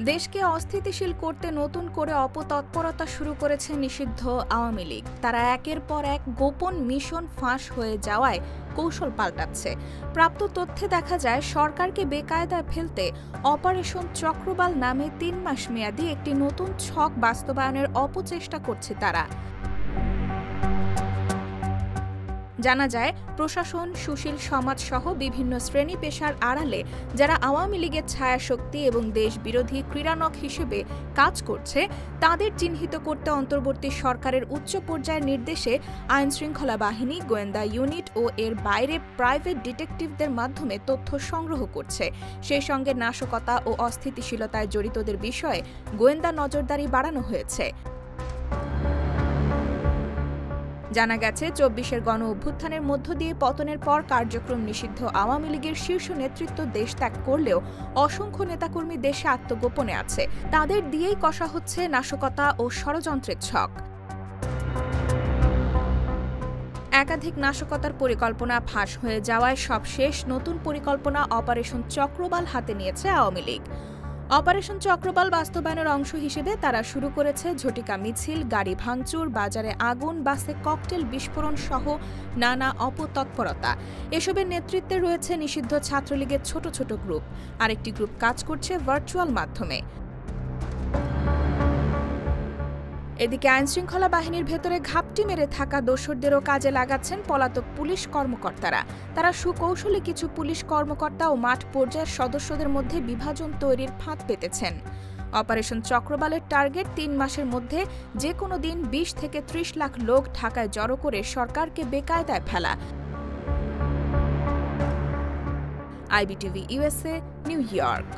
দেশকে অস্থিতিশীল করতে নতুন করে অপতৎপরতা শুরু করেছে নিষিদ্ধ আওয়ামী লীগ। তারা একের পর এক গোপন মিশন ফাঁস হয়ে যাওয়ায় কৌশল পাল্টাচ্ছে। প্রাপ্ত তথ্যে দেখা যায়, সরকারকে বেকায়দায় ফেলতে অপারেশন চক্রবাল নামে ৩ মাস মেয়াদী একটি নতুন ছক বাস্তবায়নের অপচেষ্টা করছে তারা। জানা যায়, প্রশাসন, সুশীল সমাজ সহ বিভিন্ন শ্রেণী পেশার আড়ালে যারা আওয়ামী লীগের ছায়াশক্তি এবং দেশ বিরোধী ক্রীড়ানক হিসেবে কাজ করছে, তাদের চিহ্নিত করতে অন্তর্বর্তী সরকারের উচ্চ পর্যায়ের নির্দেশে আইনশৃঙ্খলা বাহিনী, গোয়েন্দা ইউনিট ও এর বাইরে প্রাইভেট ডিটেকটিভদের মাধ্যমে তথ্য সংগ্রহ করছে। সেই সঙ্গে নাশকতা ও অস্থিতিশীলতায় জড়িতদের বিষয়ে গোয়েন্দা নজরদারি বাড়ানো হয়েছে। জানা গেছে, ২৪-এর গণ অভ্যুত্থানের মধ্য দিয়ে পতনের পর কার্যক্রম নিষিদ্ধ আওয়ামী লীগের শীর্ষ নেতৃত্ব দেশ ত্যাগ করলেও অসংখ্য নেতাকর্মী দেশে আত্মগোপনে আছে। তাদের দিয়েই কষা হচ্ছে নাশকতা ও ষড়যন্ত্রের ছক। একাধিক নাশকতার পরিকল্পনা ফাঁস হয়ে যাওয়ায় সবশেষ নতুন পরিকল্পনা অপারেশন চক্রবাল হাতে নিয়েছে আওয়ামী লীগ। অপারেশন চক্রবাল বাস্তবায়নের অংশ হিসেবে তারা শুরু করেছে ঝটিকা মিছিল, গাড়ি ভাঙচুর, বাজারে আগুন, বাসে ককটেল বিস্ফোরণ সহ নানা অপতৎপরতা। এসবের নেতৃত্বে রয়েছে নিষিদ্ধ ছাত্রলীগের ছোট ছোট গ্রুপ। আরেকটি গ্রুপ কাজ করছে ভার্চুয়াল মাধ্যমে। এদিকে আইনশৃঙ্খলা বাহিনীর ভেতরে ঘাপটি মেরে থাকা দোসরদেরও কাজে লাগাচ্ছেন পলাতক পুলিশ কর্মকর্তারা। তারা সুকৌশলে কিছু পুলিশ কর্মকর্তা ও মাঠ পর্যায়ের সদস্যদের মধ্যে বিভাজন তৈরির ফাঁদ পেতেছেন। অপারেশন চক্রবালের টার্গেট ৩ মাসের মধ্যে যে কোনো দিন ২০ থেকে ৩০ লাখ লোক ঢাকায় জড়ো করে সরকারকে বেকায়দায় ফেলা। IBTV USA, new York.